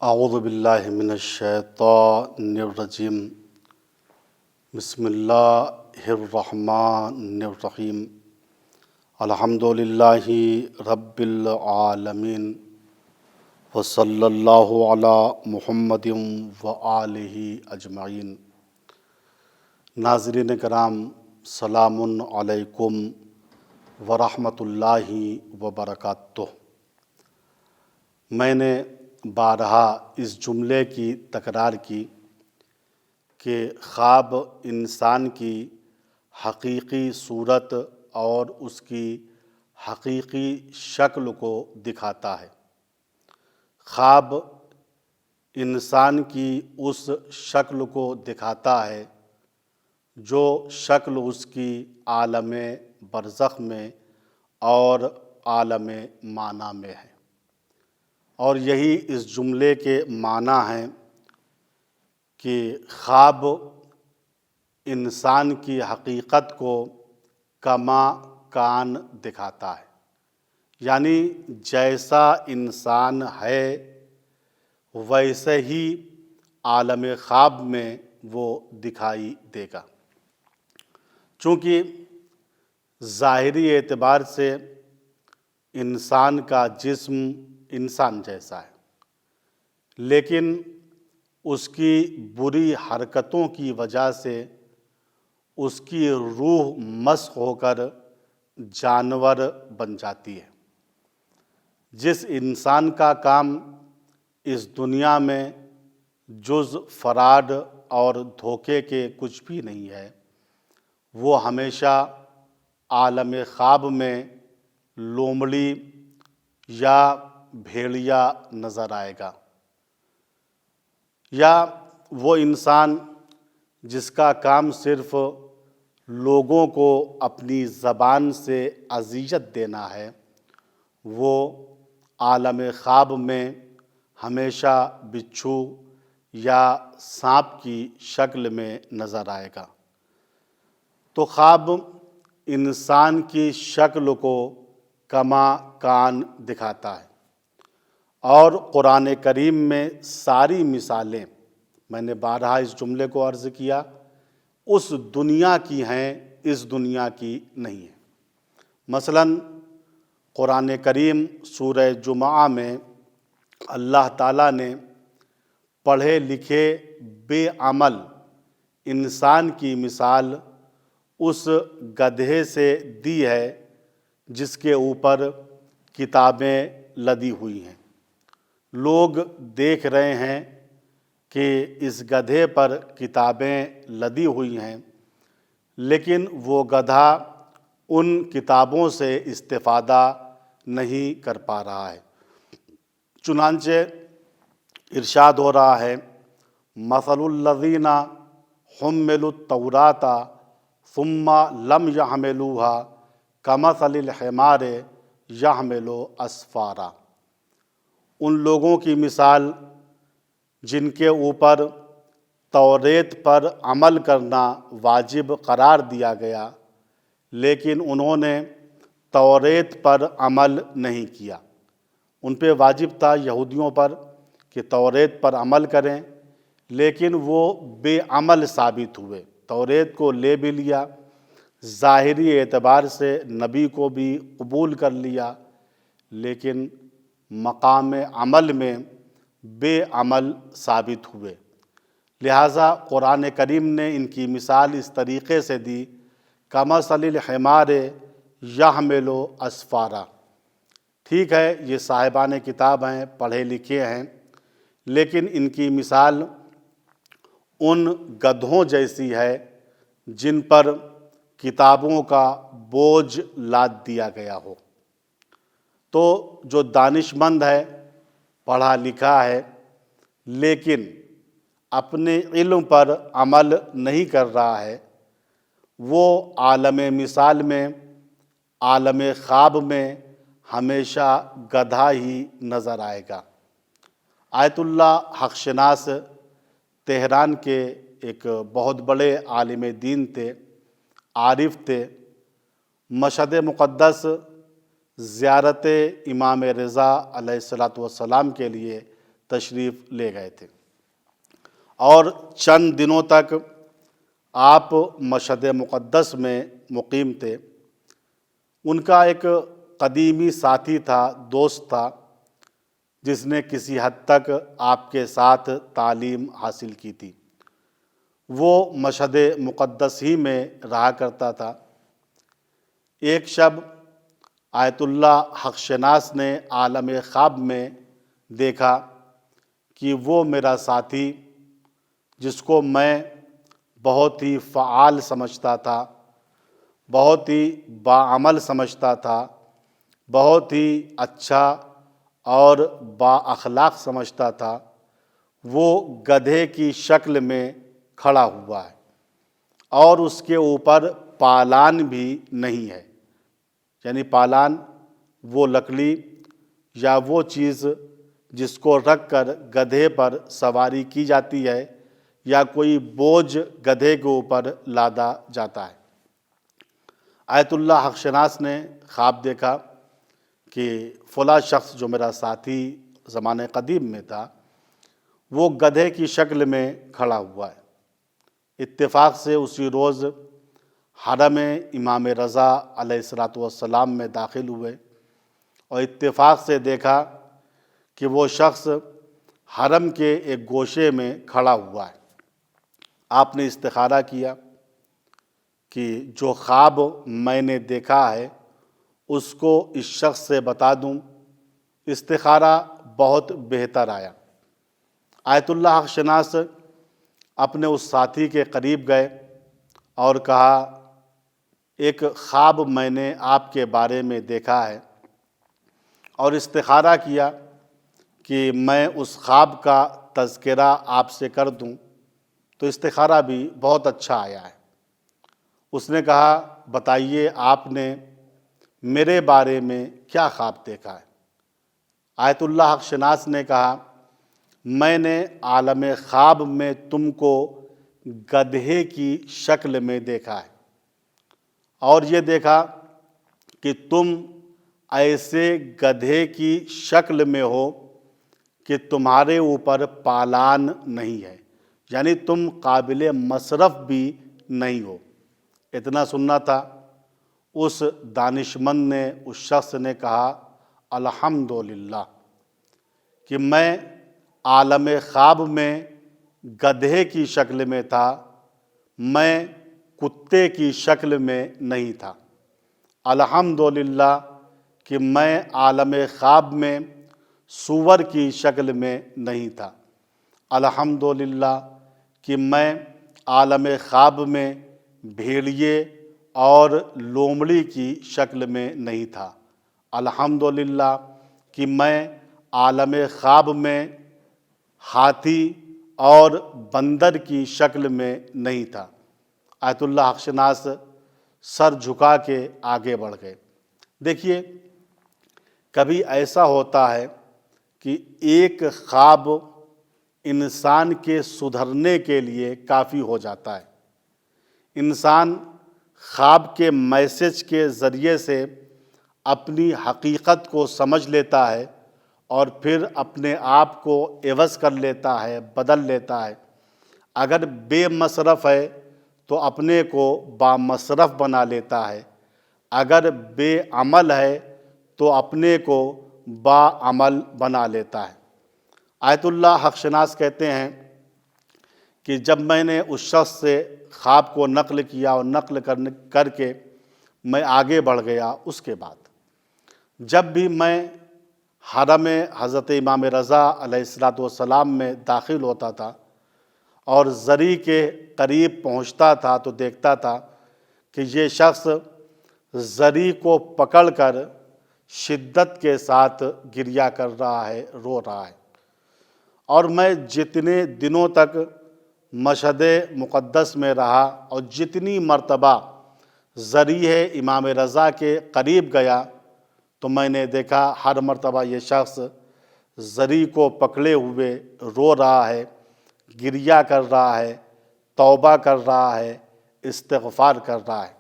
اعوذ باللہ من الشیطان الرجیم بسم اللہ الرحمن الرحیم الحمد للہ رب العالمین وصلی اللہ علی محمد وآلہ اجمعین۔ ناظرین کرام، سلام علیکم ورحمۃ اللہ وبرکاتہ۔ میں نے بارہا اس جملے کی تکرار کی کہ خواب انسان کی حقیقی صورت اور اس کی حقیقی شکل کو دکھاتا ہے۔ خواب انسان کی اس شکل کو دکھاتا ہے جو شکل اس کی عالم برزخ میں اور عالم معنی میں ہے، اور یہی اس جملے کے معنی ہیں کہ خواب انسان کی حقیقت کو کما کان دکھاتا ہے، یعنی جیسا انسان ہے ویسے ہی عالم خواب میں وہ دکھائی دے گا۔ چونکہ ظاہری اعتبار سے انسان کا جسم انسان جیسا ہے، لیکن اس کی بری حرکتوں کی وجہ سے اس کی روح مسخ ہو کر جانور بن جاتی ہے۔ جس انسان کا کام اس دنیا میں جز فراڈ اور دھوکے کے کچھ بھی نہیں ہے، وہ ہمیشہ عالم خواب میں لومڑی یا بھیڑیا نظر آئے گا، یا وہ انسان جس کا کام صرف لوگوں کو اپنی زبان سے اذیت دینا ہے، وہ عالم خواب میں ہمیشہ بچھو یا سانپ کی شکل میں نظر آئے گا۔ تو خواب انسان کی شکل کو کما کان دکھاتا ہے، اور قرآن کریم میں ساری مثالیں، میں نے بارہا اس جملے کو عرض کیا، اس دنیا کی ہیں، اس دنیا کی نہیں ہیں۔ مثلاً قرآن کریم سورہ جمعہ میں اللہ تعالیٰ نے پڑھے لکھے بے عمل انسان کی مثال اس گدھے سے دی ہے جس کے اوپر کتابیں لدی ہوئی ہیں۔ لوگ دیکھ رہے ہیں کہ اس گدھے پر کتابیں لدی ہوئی ہیں، لیکن وہ گدھا ان کتابوں سے استفادہ نہیں کر پا رہا ہے۔ چنانچہ ارشاد ہو رہا ہے، مثل الذین حملوا التوراۃ ثم لم یحملوها کمثل الحمار یحمل اسفارا۔ ان لوگوں کی مثال جن کے اوپر توریت پر عمل کرنا واجب قرار دیا گیا، لیکن انہوں نے توریت پر عمل نہیں کیا۔ ان پہ واجب تھا یہودیوں پر کہ توریت پر عمل کریں، لیکن وہ بے عمل ثابت ہوئے۔ توریت کو لے بھی لیا، ظاہری اعتبار سے نبی کو بھی قبول کر لیا، لیکن مقام عمل میں بے عمل ثابت ہوئے۔ لہٰذا قرآن کریم نے ان کی مثال اس طریقے سے دی، کمثل الحمار یحمل اسفارا۔ ٹھیک ہے، یہ صاحبان کتاب ہیں، پڑھے لکھے ہیں، لیکن ان کی مثال ان گدھوں جیسی ہے جن پر کتابوں کا بوجھ لاد دیا گیا ہو۔ تو جو دانش مند ہے، پڑھا لکھا ہے، لیکن اپنے علم پر عمل نہیں کر رہا ہے، وہ عالم مثال میں، عالم خواب میں ہمیشہ گدھا ہی نظر آئے گا۔ آیت اللہ حق شناس تہران کے ایک بہت بڑے عالم دین تھے، عارف تھے۔ مشہد مقدس زیارت امام رضا علیہ الصلوۃ والسلام کے لیے تشریف لے گئے تھے اور چند دنوں تک آپ مشہد مقدس میں مقیم تھے۔ ان کا ایک قدیمی ساتھی تھا، دوست تھا، جس نے کسی حد تک آپ کے ساتھ تعلیم حاصل کی تھی۔ وہ مشہد مقدس ہی میں رہا کرتا تھا۔ ایک شب آیت اللہ حق شناس نے عالم خواب میں دیکھا کہ وہ میرا ساتھی، جس کو میں بہت ہی فعال سمجھتا تھا، بہت ہی باعمل سمجھتا تھا، بہت ہی اچھا اور با اخلاق سمجھتا تھا، وہ گدھے کی شکل میں کھڑا ہوا ہے اور اس کے اوپر پالان بھی نہیں ہے۔ یعنی پالان وہ لکڑی یا وہ چیز جس کو رکھ کر گدھے پر سواری کی جاتی ہے یا کوئی بوجھ گدھے کے اوپر لادا جاتا ہے۔ آیت اللہ حق شناس نے خواب دیکھا کہ فلاں شخص جو میرا ساتھی زمانہ قدیم میں تھا، وہ گدھے کی شکل میں کھڑا ہوا ہے۔ اتفاق سے اسی روز حرم امام رضا علیہ السلام میں داخل ہوئے اور اتفاق سے دیکھا کہ وہ شخص حرم کے ایک گوشے میں کھڑا ہوا ہے۔ آپ نے استخارہ کیا کہ جو خواب میں نے دیکھا ہے اس کو اس شخص سے بتا دوں۔ استخارہ بہت بہتر آیا۔ آیت اللہ حق شناس اپنے اس ساتھی کے قریب گئے اور کہا، ایک خواب میں نے آپ کے بارے میں دیکھا ہے اور استخارہ کیا کہ میں اس خواب کا تذکرہ آپ سے کر دوں، تو استخارہ بھی بہت اچھا آیا ہے۔ اس نے کہا، بتائیے آپ نے میرے بارے میں کیا خواب دیکھا ہے؟ آیت اللہ حق شناس نے کہا، میں نے عالم خواب میں تم کو گدھے کی شکل میں دیکھا ہے اور یہ دیکھا کہ تم ایسے گدھے کی شکل میں ہو کہ تمہارے اوپر پالان نہیں ہے، یعنی تم قابل مصرف بھی نہیں ہو۔ اتنا سننا تھا، اس دانشمند نے، اس شخص نے کہا، الحمدللہ، کہ میں عالم خواب میں گدھے کی شکل میں تھا، میں کتے کی شکل میں نہیں تھا۔ الحمدللہ کہ میں عالم خواب میں سور کی شکل میں نہیں تھا۔ الحمدللہ کہ میں عالم خواب میں بھیڑیے اور لومڑی کی شکل میں نہیں تھا۔ الحمدللہ کہ میں عالم خواب میں ہاتھی اور بندر کی شکل میں نہیں تھا۔ آیت اللہ حق شناس سر جھکا کے آگے بڑھ گئے۔ دیکھیے، کبھی ایسا ہوتا ہے کہ ایک خواب انسان کے سدھرنے کے لیے کافی ہو جاتا ہے۔ انسان خواب کے میسج کے ذریعے سے اپنی حقیقت کو سمجھ لیتا ہے اور پھر اپنے آپ کو عوض کر لیتا ہے، بدل لیتا ہے۔ اگر بے مصرف ہے تو اپنے کو با مصرف بنا لیتا ہے، اگر بے عمل ہے تو اپنے کو با عمل بنا لیتا ہے۔ آیت اللہ حق شناس کہتے ہیں کہ جب میں نے اس شخص سے خواب کو نقل کیا اور نقل کر کے میں آگے بڑھ گیا، اس کے بعد جب بھی میں حرم حضرت امام رضا علیہ السلام میں داخل ہوتا تھا اور زری کے قریب پہنچتا تھا تو دیکھتا تھا کہ یہ شخص زری کو پکڑ کر شدت کے ساتھ گریہ کر رہا ہے، رو رہا ہے۔ اور میں جتنے دنوں تک مشہد مقدس میں رہا اور جتنی مرتبہ ذریح امام رضا کے قریب گیا تو میں نے دیکھا ہر مرتبہ یہ شخص ذری کو پکڑے ہوئے رو رہا ہے، گریہ کر رہا ہے، توبہ کر رہا ہے، استغفار کر رہا ہے۔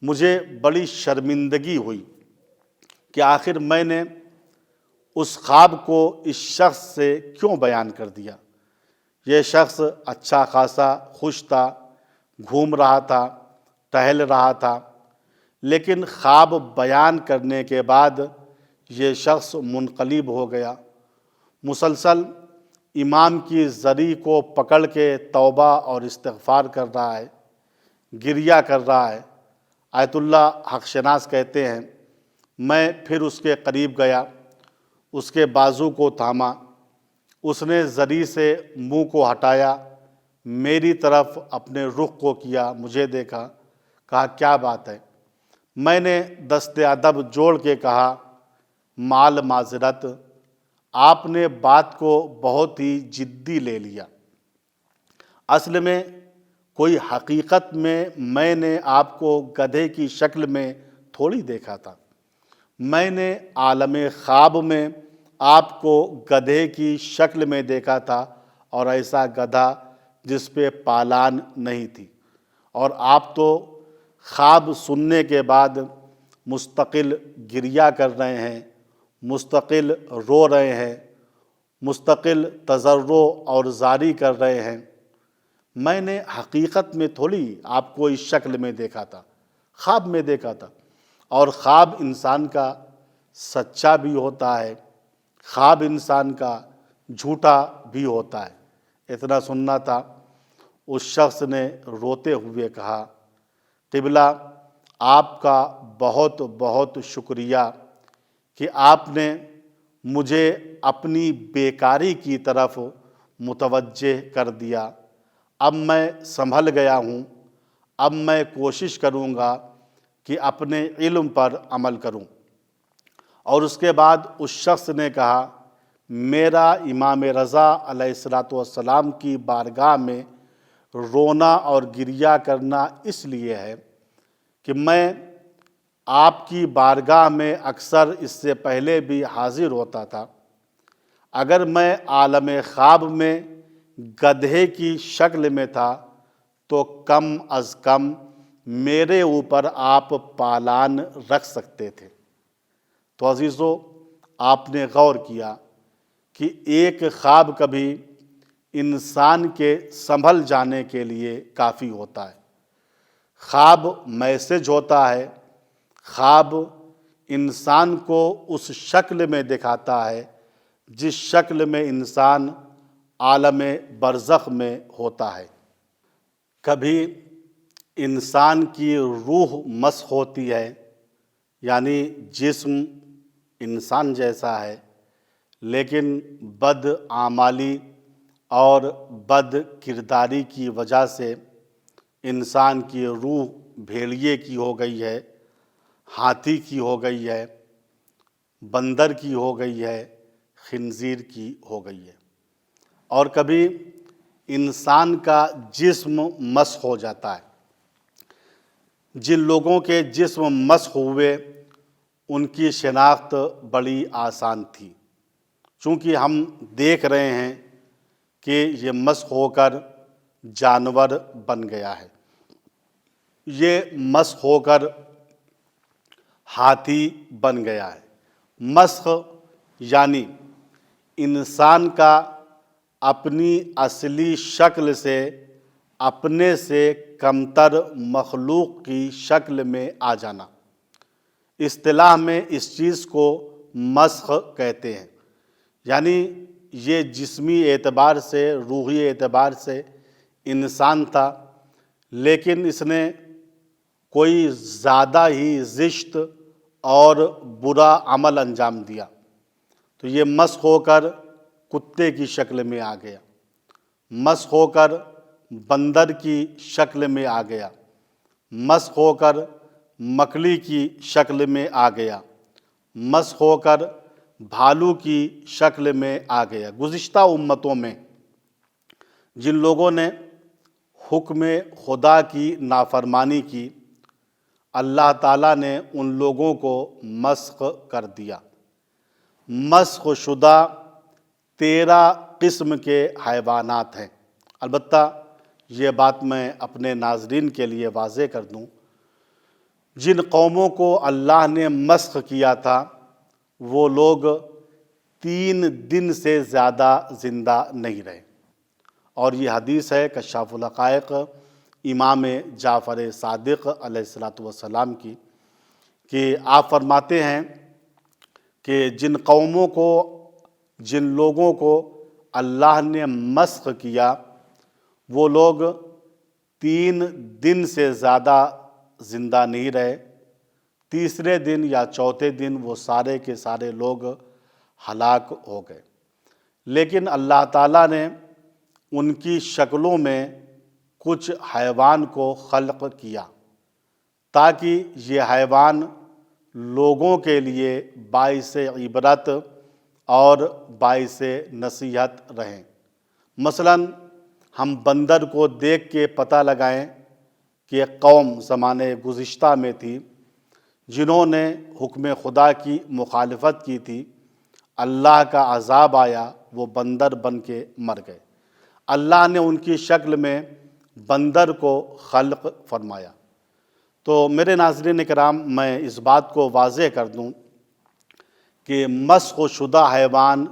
مجھے بڑی شرمندگی ہوئی کہ آخر میں نے اس خواب کو اس شخص سے کیوں بیان کر دیا؟ یہ شخص اچھا خاصا خوش تھا، گھوم رہا تھا، ٹہل رہا تھا، لیکن خواب بیان کرنے کے بعد یہ شخص منقلب ہو گیا، مسلسل امام کی زری کو پکڑ کے توبہ اور استغفار کر رہا ہے، گریہ کر رہا ہے۔ آیت اللہ حق شناس کہتے ہیں، میں پھر اس کے قریب گیا، اس کے بازو کو تھاما، اس نے زری سے منہ کو ہٹایا، میری طرف اپنے رخ کو کیا، مجھے دیکھا، کہا کیا بات ہے؟ میں نے دست ادب جوڑ کے کہا مال معذرت، آپ نے بات کو بہت ہی جدی لے لیا، اصل میں کوئی حقیقت میں نے آپ کو گدھے کی شکل میں تھوڑی دیکھا تھا، میں نے عالم خواب میں آپ کو گدھے کی شکل میں دیکھا تھا، اور ایسا گدھا جس پہ پالان نہیں تھی، اور آپ تو خواب سننے کے بعد مستقل گریہ کر رہے ہیں، مستقل رو رہے ہیں، مستقل تضرع اور زاری کر رہے ہیں۔ میں نے حقیقت میں تھوڑی آپ کو اس شکل میں دیکھا تھا، خواب میں دیکھا تھا، اور خواب انسان کا سچا بھی ہوتا ہے، خواب انسان کا جھوٹا بھی ہوتا ہے۔ اتنا سننا تھا، اس شخص نے روتے ہوئے کہا قبلہ آپ کا بہت بہت شکریہ کہ آپ نے مجھے اپنی بیکاری کی طرف متوجہ کر دیا، اب میں سنبھل گیا ہوں، اب میں کوشش کروں گا کہ اپنے علم پر عمل کروں۔ اور اس کے بعد اس شخص نے کہا میرا امام رضا علیہ السلام کی بارگاہ میں رونا اور گریہ کرنا اس لیے ہے کہ میں آپ کی بارگاہ میں اکثر اس سے پہلے بھی حاضر ہوتا تھا، اگر میں عالم خواب میں گدھے کی شکل میں تھا تو کم از کم میرے اوپر آپ پالان رکھ سکتے تھے۔ تو عزیزو، آپ نے غور کیا کہ ایک خواب کبھی انسان کے سنبھل جانے کے لیے کافی ہوتا ہے۔ خواب میسج ہوتا ہے، خواب انسان کو اس شکل میں دکھاتا ہے جس شکل میں انسان عالم برزخ میں ہوتا ہے۔ کبھی انسان کی روح مسخ ہوتی ہے، یعنی جسم انسان جیسا ہے لیکن بد اعمالی اور بد کرداری کی وجہ سے انسان کی روح بھیڑیے کی ہو گئی ہے، ہاتھی کی ہو گئی ہے، بندر کی ہو گئی ہے، خنزیر کی ہو گئی ہے۔ اور کبھی انسان کا جسم مسخ ہو جاتا ہے۔ جن لوگوں کے جسم مسخ ہوئے ان کی شناخت بڑی آسان تھی، چونکہ ہم دیکھ رہے ہیں کہ یہ مسخ ہو کر جانور بن گیا ہے، یہ مسخ ہو کر ہاتھی بن گیا ہے۔ مسخ یعنی انسان کا اپنی اصلی شکل سے اپنے سے کمتر مخلوق کی شکل میں آ جانا۔ اصطلاح میں اس چیز کو مسخ کہتے ہیں، یعنی یہ جسمی اعتبار سے، روحی اعتبار سے انسان تھا، لیکن اس نے کوئی زیادہ ہی زشت اور برا عمل انجام دیا، تو یہ مسخ ہو کر کتے کی شکل میں آ گیا، مسخ ہو کر بندر کی شکل میں آ گیا، مسخ ہو کر مکڑی کی شکل میں آ گیا، مسخ ہو کر بھالو کی شکل میں آ گیا۔ گزشتہ امتوں میں جن لوگوں نے حکم خدا کی نافرمانی کی، اللہ تعالیٰ نے ان لوگوں کو مسخ کر دیا۔ مسخ شدہ 13 قسم کے حیوانات ہیں۔ البتہ یہ بات میں اپنے ناظرین کے لیے واضح کر دوں، جن قوموں کو اللہ نے مسخ کیا تھا وہ لوگ 3 دن سے زیادہ زندہ نہیں رہے۔ اور یہ حدیث ہے کشاف الحقائق امام جعفر صادق علیہ السلام کی، کہ آپ فرماتے ہیں کہ جن لوگوں کو اللہ نے مسخ کیا وہ لوگ 3 دن سے زیادہ زندہ نہیں رہے۔ تیسرے دن یا چوتھے دن وہ سارے کے سارے لوگ ہلاک ہو گئے۔ لیکن اللہ تعالیٰ نے ان کی شکلوں میں کچھ حیوان کو خلق کیا تاکہ یہ حیوان لوگوں کے لیے باعث عبرت اور باعث نصیحت رہیں۔ مثلاً ہم بندر کو دیکھ کے پتہ لگائیں کہ ایک قوم زمانے گزشتہ میں تھی جنہوں نے حکم خدا کی مخالفت کی تھی، اللہ کا عذاب آیا، وہ بندر بن کے مر گئے۔ اللہ نے ان کی شکل میں بندر کو خلق فرمایا۔ تو میرے ناظرین کرام، میں اس بات کو واضح کر دوں کہ مسخ شدہ حیوان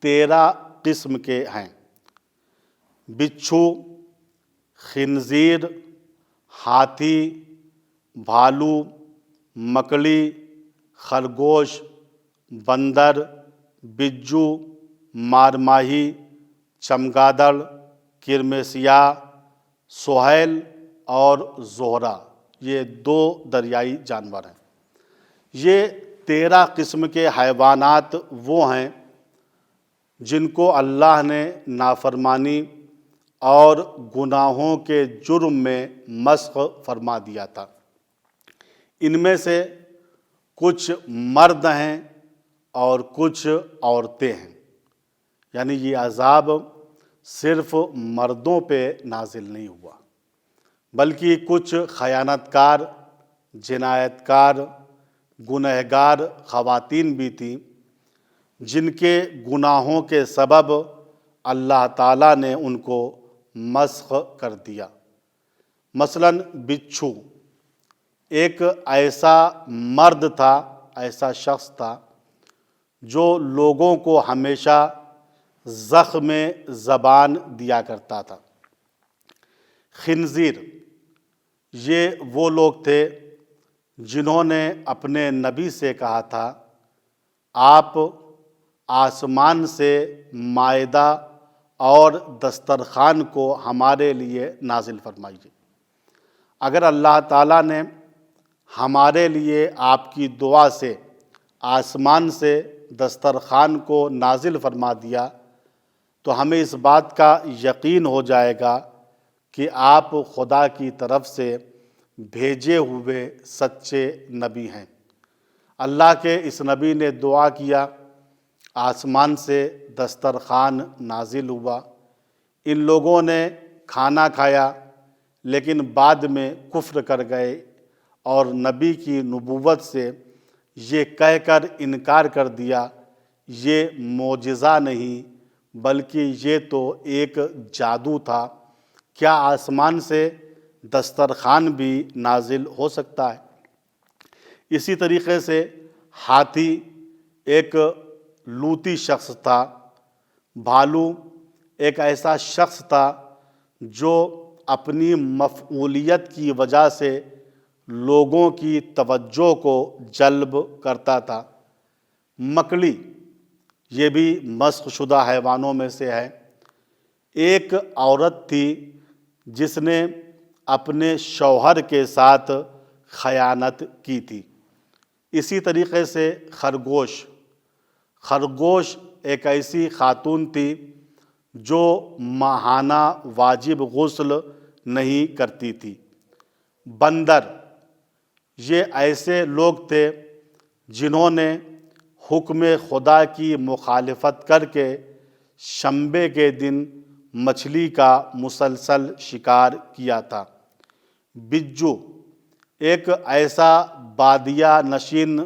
13 قسم کے ہیں۔ بچھو، خنزیر، ہاتھی، بھالو، مکڑی، خرگوش، بندر، بجو، مارماہی، چمگادڑ، کرم سیاہ، سہیل اور زہرہ، یہ 2 دریائی جانور ہیں۔ یہ 13 قسم کے حیوانات وہ ہیں جن کو اللہ نے نافرمانی اور گناہوں کے جرم میں مسخ فرما دیا تھا۔ ان میں سے کچھ مرد ہیں اور کچھ عورتیں ہیں، یعنی یہ عذاب صرف مردوں پہ نازل نہیں ہوا بلکہ کچھ خیانت کار، جنایت کار، گنہگار خواتین بھی تھیں جن کے گناہوں کے سبب اللہ تعالیٰ نے ان کو مسخ کر دیا۔ مثلاً بچھو ایک ایسا مرد تھا، ایسا شخص تھا جو لوگوں کو ہمیشہ زخم زبان دیا کرتا تھا۔ خنزیر یہ وہ لوگ تھے جنہوں نے اپنے نبی سے کہا تھا، آپ آسمان سے مائدہ اور دسترخوان کو ہمارے لیے نازل فرمائیے۔ اگر اللہ تعالیٰ نے ہمارے لیے آپ کی دعا سے آسمان سے دسترخوان کو نازل فرما دیا تو ہمیں اس بات کا یقین ہو جائے گا کہ آپ خدا کی طرف سے بھیجے ہوئے سچے نبی ہیں۔ اللہ کے اس نبی نے دعا کیا، آسمان سے دسترخوان نازل ہوا، ان لوگوں نے کھانا کھایا لیکن بعد میں کفر کر گئے اور نبی کی نبوت سے یہ کہہ کر انکار کر دیا، یہ معجزہ نہیں بلکہ یہ تو ایک جادو تھا، کیا آسمان سے دسترخوان بھی نازل ہو سکتا ہے؟ اسی طریقے سے ہاتھی ایک لوطی شخص تھا، بھالو ایک ایسا شخص تھا جو اپنی مفعولیت کی وجہ سے لوگوں کی توجہ کو جلب کرتا تھا۔ مکڑی یہ بھی مسخ شدہ حیوانوں میں سے ہے۔ ایک عورت تھی جس نے اپنے شوہر کے ساتھ خیانت کی تھی۔ اسی طریقے سے خرگوش ایک ایسی خاتون تھی جو ماہانہ واجب غسل نہیں کرتی تھی۔ بندر یہ ایسے لوگ تھے جنہوں نے حکم خدا کی مخالفت کر کے شنبے کے دن مچھلی کا مسلسل شکار کیا تھا۔ بجو ایک ایسا بادیہ نشین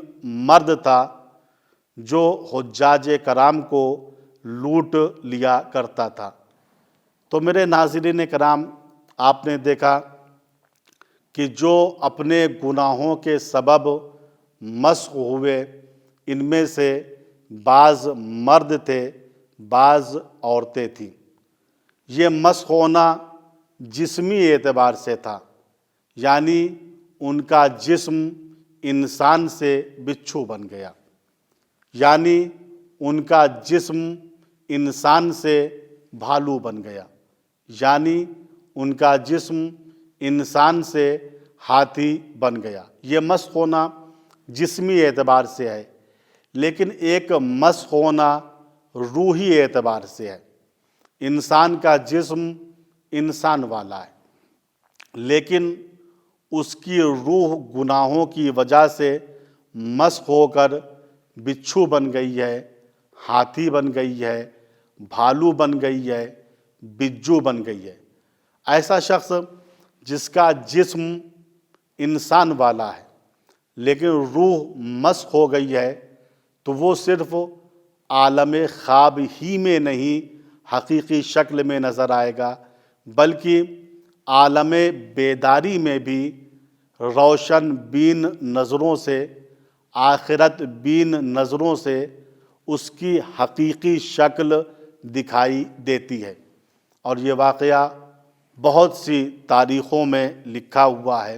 مرد تھا جو حجاج کرام کو لوٹ لیا کرتا تھا۔ تو میرے ناظرین کرام، آپ نے دیکھا کہ جو اپنے گناہوں کے سبب مسخ ہوئے، ان میں سے بعض مرد تھے، بعض عورتیں تھیں۔ یہ مسخ ہونا جسمی اعتبار سے تھا، یعنی ان کا جسم انسان سے بچھو بن گیا، یعنی ان کا جسم انسان سے بھالو بن گیا، یعنی ان کا جسم انسان سے ہاتھی بن گیا۔ یہ مسخ ہونا جسمی اعتبار سے ہے، لیکن ایک مسخ ہونا روحی اعتبار سے ہے۔ انسان کا جسم انسان والا ہے، لیکن اس کی روح گناہوں کی وجہ سے مسخ ہو کر بچھو بن گئی ہے، ہاتھی بن گئی ہے، بھالو بن گئی ہے، بجو بن گئی ہے۔ ایسا شخص جس کا جسم انسان والا ہے لیکن روح مسخ ہو گئی ہے، تو وہ صرف عالم خواب ہی میں نہیں حقیقی شکل میں نظر آئے گا، بلکہ عالم بیداری میں بھی روشن بین نظروں سے، آخرت بین نظروں سے اس کی حقیقی شکل دکھائی دیتی ہے۔ اور یہ واقعہ بہت سی تاریخوں میں لکھا ہوا ہے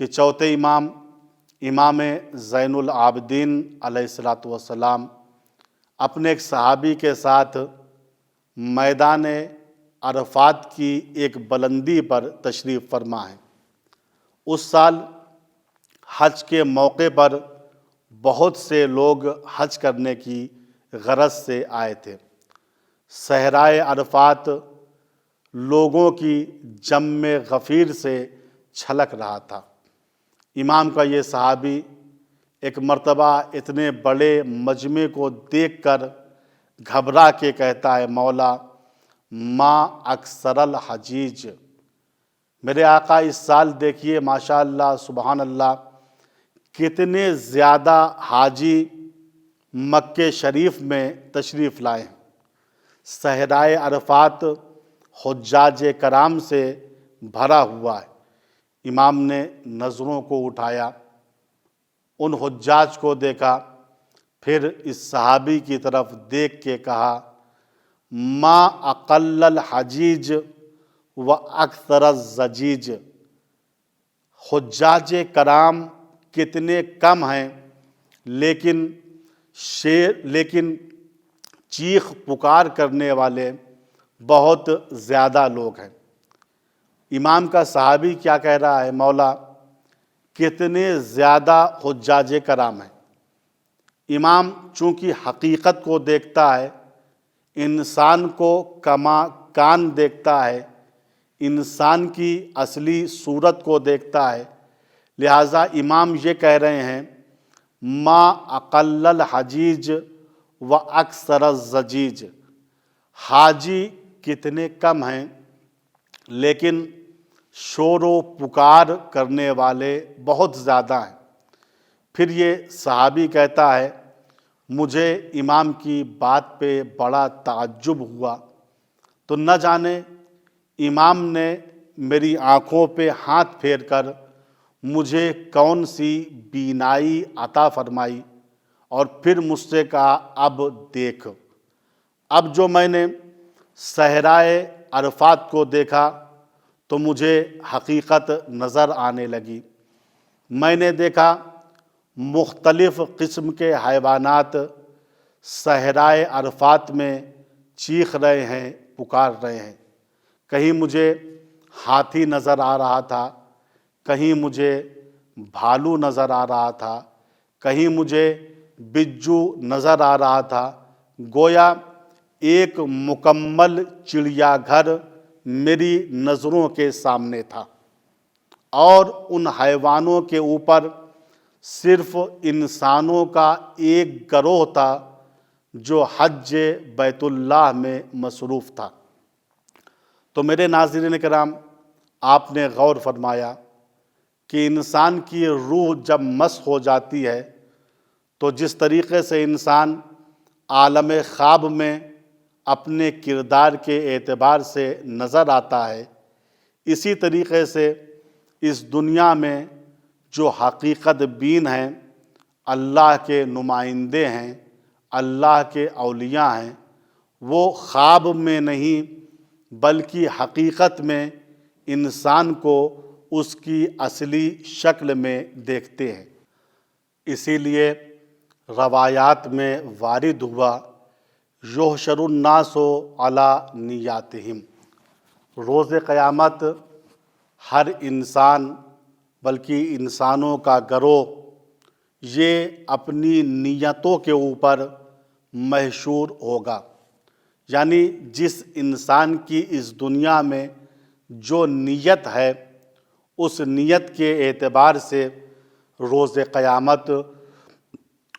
کہ چوتھے امام زین العابدین علیہ السلام اپنے ایک صحابی کے ساتھ میدان عرفات کی ایک بلندی پر تشریف فرما ہیں۔ اس سال حج کے موقع پر بہت سے لوگ حج کرنے کی غرض سے آئے تھے۔ صحرائے عرفات لوگوں کی جم غفیر سے چھلک رہا تھا۔ امام کا یہ صحابی ایک مرتبہ اتنے بڑے مجمع کو دیکھ کر گھبرا کے کہتا ہے، مولا ما اکثر الحجیج، میرے آقا اس سال دیکھیے ماشاءاللہ سبحان اللہ کتنے زیادہ حاجی مکہ شریف میں تشریف لائے ہیں۔ صحرائے عرفات حجاج کرام سے بھرا ہوا ہے۔ امام نے نظروں کو اٹھایا، ان حجاج کو دیکھا، پھر اس صحابی کی طرف دیکھ کے کہا، ما اقل الحجیج و اکثر الزجیج، حجاج کرام کتنے کم ہیں لیکن چیخ پکار کرنے والے بہت زیادہ لوگ ہیں۔ امام کا صحابی کیا کہہ رہا ہے، مولا کتنے زیادہ حجاج کرام ہیں۔ امام چونکہ حقیقت کو دیکھتا ہے، انسان کو کان دیکھتا ہے، انسان کی اصلی صورت کو دیکھتا ہے، لہٰذا امام یہ کہہ رہے ہیں، ما اقل الحجیج و اکثر الزجیج، حاجی کتنے کم ہیں لیکن شور و پکار کرنے والے بہت زیادہ ہیں۔ پھر یہ صحابی کہتا ہے، مجھے امام کی بات پہ بڑا تعجب ہوا، تو نہ جانے امام نے میری آنکھوں پہ ہاتھ پھیر کر مجھے کون سی بینائی عطا فرمائی، اور پھر مجھ سے کہا، اب دیکھ۔ اب جو میں نے صحرائے عرفات کو دیکھا تو مجھے حقیقت نظر آنے لگی۔ میں نے دیکھا مختلف قسم کے حیوانات صحرائے عرفات میں چیخ رہے ہیں، پکار رہے ہیں۔ کہیں مجھے ہاتھی نظر آ رہا تھا، کہیں مجھے بھالو نظر آ رہا تھا، کہیں مجھے بجو نظر آ رہا تھا، گویا ایک مکمل چڑیا گھر میری نظروں کے سامنے تھا، اور ان حیوانوں کے اوپر صرف انسانوں کا ایک گروہ تھا جو حج بیت اللہ میں مصروف تھا۔ تو میرے ناظرین کرام، آپ نے غور فرمایا کہ انسان کی روح جب مسخ ہو جاتی ہے تو جس طریقے سے انسان عالم خواب میں اپنے کردار کے اعتبار سے نظر آتا ہے، اسی طریقے سے اس دنیا میں جو حقیقت بین ہیں، اللہ کے نمائندے ہیں، اللہ کے اولیاء ہیں وہ خواب میں نہیں بلکہ حقیقت میں انسان کو اس کی اصلی شکل میں دیکھتے ہیں۔ اسی لیے روایات میں وارد ہوا یحشر الناس علی نیاتہم، روز قیامت ہر انسان بلکہ انسانوں کا گروہ یہ اپنی نیتوں کے اوپر محشور ہوگا، یعنی جس انسان کی اس دنیا میں جو نیت ہے اس نیت کے اعتبار سے روز قیامت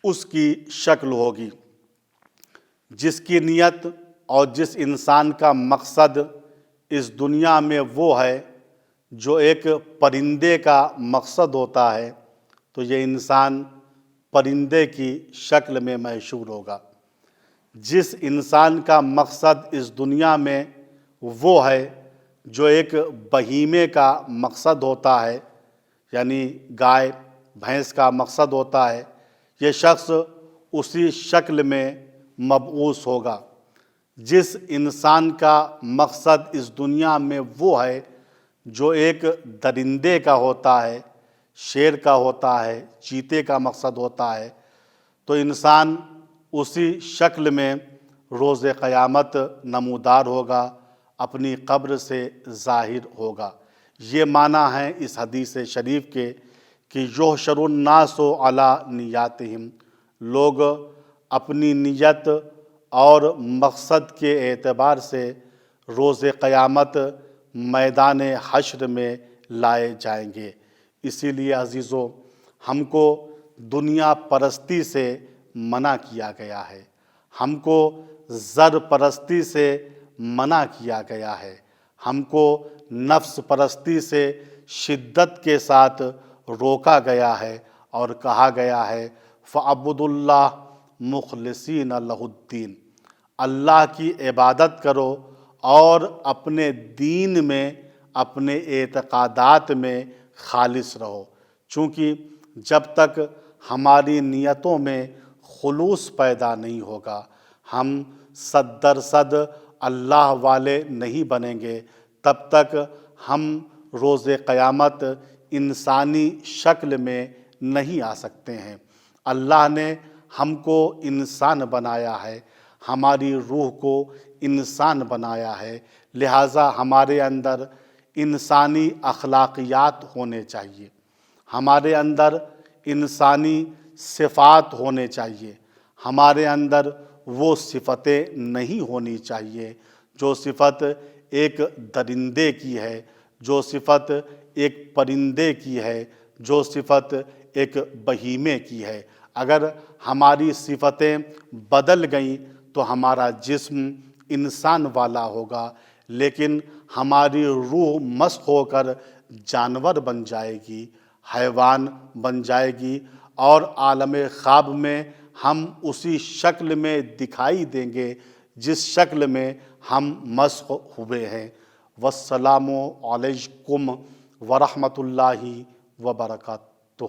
اس کی شکل ہوگی۔ جس کی نیت اور جس انسان کا مقصد اس دنیا میں وہ ہے جو ایک پرندے کا مقصد ہوتا ہے تو یہ انسان پرندے کی شکل میں محشور ہوگا۔ جس انسان کا مقصد اس دنیا میں وہ ہے جو ایک بہیمے کا مقصد ہوتا ہے، یعنی گائے بھینس کا مقصد ہوتا ہے، یہ شخص اسی شکل میں مبعوث ہوگا۔ جس انسان کا مقصد اس دنیا میں وہ ہے جو ایک درندے کا ہوتا ہے، شیر کا ہوتا ہے، چیتے کا مقصد ہوتا ہے، تو انسان اسی شکل میں روز قیامت نمودار ہوگا، اپنی قبر سے ظاہر ہوگا۔ یہ معنی ہے اس حدیث شریف کے کہ یحشر الناس علی نیاتہم، لوگ اپنی نیت اور مقصد کے اعتبار سے روز قیامت میدان حشر میں لائے جائیں گے۔ اسی لیے عزیزو، ہم کو دنیا پرستی سے منع کیا گیا ہے، ہم کو زر پرستی سے منع کیا گیا ہے، ہم کو نفس پرستی سے شدت کے ساتھ روکا گیا ہے اور کہا گیا ہے فَاعْبُدُوا اللَّهَ مُخْلِصِينَ لَهُ الدِّينَ، اللہ کی عبادت کرو اور اپنے دین میں اپنے اعتقادات میں خالص رہو، چونکہ جب تک ہماری نیتوں میں خلوص پیدا نہیں ہوگا، ہم 100% اللہ والے نہیں بنیں گے، تب تک ہم روز قیامت انسانی شکل میں نہیں آ سکتے ہیں۔ اللہ نے ہم کو انسان بنایا ہے، ہماری روح کو انسان بنایا ہے، لہٰذا ہمارے اندر انسانی اخلاقیات ہونے چاہیے، ہمارے اندر انسانی صفات ہونے چاہیے، ہمارے اندر وہ صفتیں نہیں ہونی چاہیے جو صفت ایک درندے کی ہے، جو صفت ایک پرندے کی ہے، جو صفت ایک بہیمے کی ہے۔ اگر ہماری صفتیں بدل گئیں تو ہمارا جسم انسان والا ہوگا، لیکن ہماری روح مسخ ہو کر جانور بن جائے گی، حیوان بن جائے گی، اور عالم خواب میں ہم اسی شکل میں دکھائی دیں گے جس شکل میں ہم مسخ ہوئے ہیں۔ والسلام علیکم ورحمۃ اللہ وبرکاتہ۔